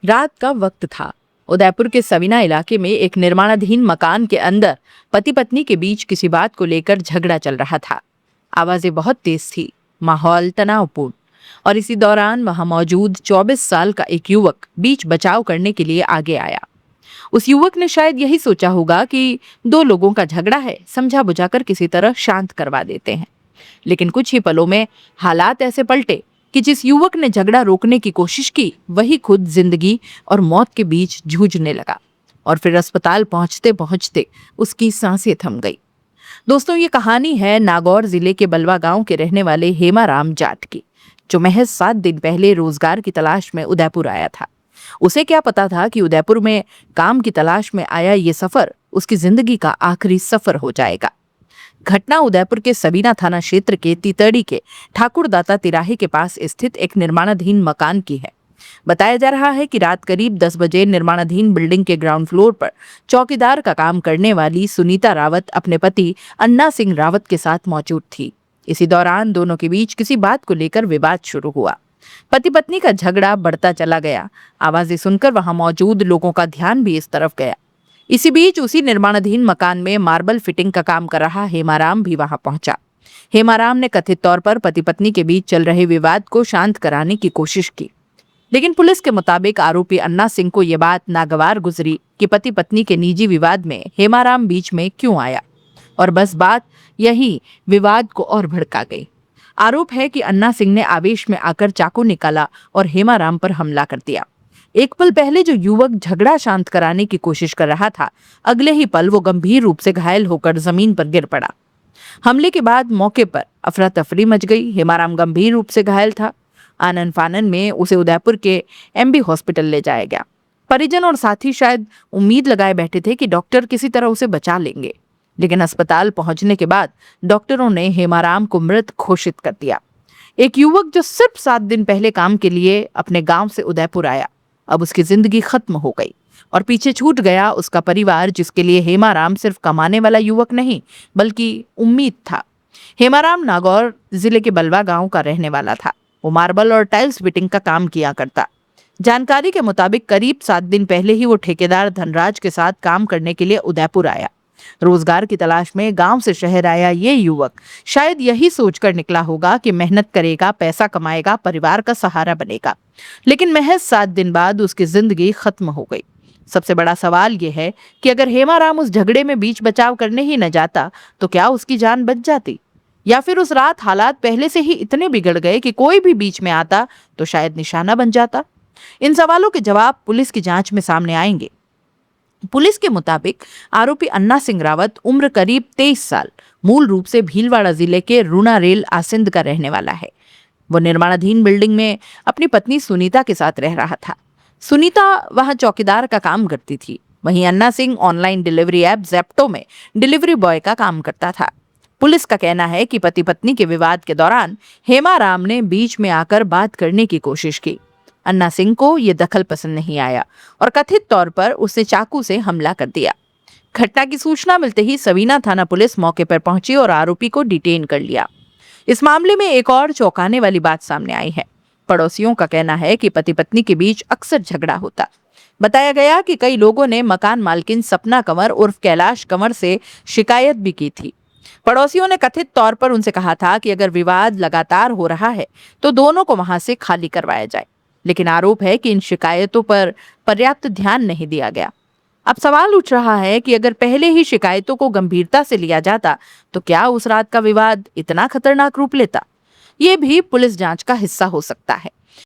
रात का वक्त था। उदयपुर के सवीना इलाके में एक निर्माणाधीन मकान के अंदर पति पत्नी के बीच किसी बात को लेकर झगड़ा चल रहा था। आवाजें बहुत तेज थी, माहौल तनावपूर्ण। और इसी दौरान वहां मौजूद 24 साल का एक युवक बीच बचाव करने के लिए आगे आया। उस युवक ने शायद यही सोचा होगा कि दो लोगों का झगड़ा है, समझा बुझाकर किसी तरह शांत करवा देते हैं। लेकिन कुछ ही पलों में हालात ऐसे पलटे कि जिस युवक ने झगड़ा रोकने की कोशिश की, वही खुद जिंदगी और मौत के बीच जूझने लगा। और फिर अस्पताल पहुंचते पहुंचते उसकी सांसें थम गई। दोस्तों, ये कहानी है नागौर जिले के बलवा गांव के रहने वाले हेमाराम जाट की, जो महज 7 दिन पहले रोजगार की तलाश में उदयपुर आया था। उसे क्या पता था कि उदयपुर में काम की तलाश में आया ये सफर उसकी जिंदगी का आखिरी सफर हो जाएगा। घटना उदयपुर के सबीना थाना क्षेत्र के तीतड़ी के ठाकुरदाता तिराहे के पास स्थित एक निर्माणाधीन मकान की है। बताया जा रहा है कि रात करीब 10 बजे निर्माणाधीन बिल्डिंग के ग्राउंड फ्लोर पर चौकीदार का काम करने वाली सुनीता रावत अपने पति अन्ना सिंह रावत के साथ मौजूद थी। इसी दौरान दोनों के बीच किसी बात को लेकर विवाद शुरू हुआ। पति पत्नी का झगड़ा बढ़ता चला गया। आवाजें सुनकर वहां मौजूद लोगों का ध्यान भी इस तरफ गया। इसी बीच उसी निर्माणाधीन मकान में मार्बल फिटिंग का काम कर रहा हेमाराम भी वहां पहुंचा। हेमाराम ने कथित तौर पर पति पत्नी के बीच चल रहे विवाद को शांत कराने की कोशिश की, लेकिन पुलिस के मुताबिक आरोपी अन्ना सिंह को यह बात नागवार गुजरी कि पति पत्नी के निजी विवाद में हेमाराम बीच में क्यों आया, और बस बात यही विवाद को और भड़का गई। आरोप है कि अन्ना सिंह ने आवेश में आकर चाकू निकाला और हेमाराम पर हमला कर दिया। एक पल पहले जो युवक झगड़ा शांत कराने की कोशिश कर रहा था, अगले ही पल वो गंभीर रूप से घायल होकर जमीन पर गिर पड़ा। हमले के बाद मौके पर अफरा तफरी मच गई। हेमाराम गंभीर रूप से घायल था। आनन फानन में उसे उदयपुर के एमबी हॉस्पिटल ले जाया गया। परिजन और साथी शायद उम्मीद लगाए बैठे थे कि डॉक्टर किसी तरह उसे बचा लेंगे, लेकिन अस्पताल पहुंचने के बाद डॉक्टरों ने हेमाराम को मृत घोषित कर दिया। एक युवक जो सिर्फ 7 दिन पहले काम के लिए अपने गांव से उदयपुर आया, अब उसकी जिंदगी खत्म हो गई और पीछे छूट गया उसका परिवार, जिसके लिए हेमाराम सिर्फ कमाने वाला युवक नहीं बल्कि उम्मीद था। हेमाराम नागौर जिले के बलवा गांव का रहने वाला था। वो मार्बल और टाइल्स फिटिंग का काम किया करता। जानकारी के मुताबिक करीब 7 दिन पहले ही वो ठेकेदार धनराज के साथ काम करने के लिए उदयपुर आया। रोजगार की तलाश में गांव से शहर आया ये युवक शायद यही सोचकर निकला होगा कि मेहनत करेगा, पैसा कमाएगा, परिवार का सहारा बनेगा, लेकिन महज 7 दिन बाद उसकी जिंदगी खत्म हो गई। सबसे बड़ा सवाल यह है कि अगर हेमाराम उस झगड़े में बीच बचाव करने ही न जाता तो क्या उसकी जान बच जाती, या फिर उस रात हालात पहले से ही इतने बिगड़ गए कि कोई भी बीच में आता तो शायद निशाना बन जाता। इन सवालों के जवाब पुलिस की जांच में सामने आएंगे। पुलिस के मुताबिक आरोपी अन्ना सिंह रावत उम्र करीब 23 साल, मूल रूप से भीलवाड़ा जिले के रूना रेल आसिंद का रहने वाला है। वो निर्माणाधीन बिल्डिंग में अपनी पत्नी सुनीता के साथ रह रहा था। सुनीता वहां चौकीदार का काम करती थी, वहीं Anna Singh online delivery app Zepto में डिलीवरी बॉय का काम करता था। पुलिस का कहना है कि पति पत्नी के विवाद के दौरान हेमाराम ने बीच में आकर बात करने की कोशिश की। अन्ना सिंह को यह दखल पसंद नहीं आया और कथित तौर पर उसने चाकू से हमला कर दिया। घटना की सूचना मिलते ही सवीना थाना पुलिस मौके पर पहुंची और आरोपी को डिटेन कर लिया। इस मामले में एक और चौंकाने वाली बात सामने आई है। पड़ोसियों का कहना है कि पति पत्नी के बीच अक्सर झगड़ा होता। बताया गया कि कई लोगों ने मकान मालकिन सपना कंवर उर्फ कैलाश कंवर से शिकायत भी की थी। पड़ोसियों ने कथित तौर पर उनसे कहा था कि अगर विवाद लगातार हो रहा है तो दोनों को वहां से खाली करवाया जाए, लेकिन आरोप है कि इन शिकायतों पर पर्याप्त ध्यान नहीं दिया गया। अब सवाल उठ रहा है कि अगर पहले ही शिकायतों को गंभीरता से लिया जाता तो क्या उस रात का विवाद इतना खतरनाक रूप लेता? ये भी पुलिस जांच का हिस्सा हो सकता है।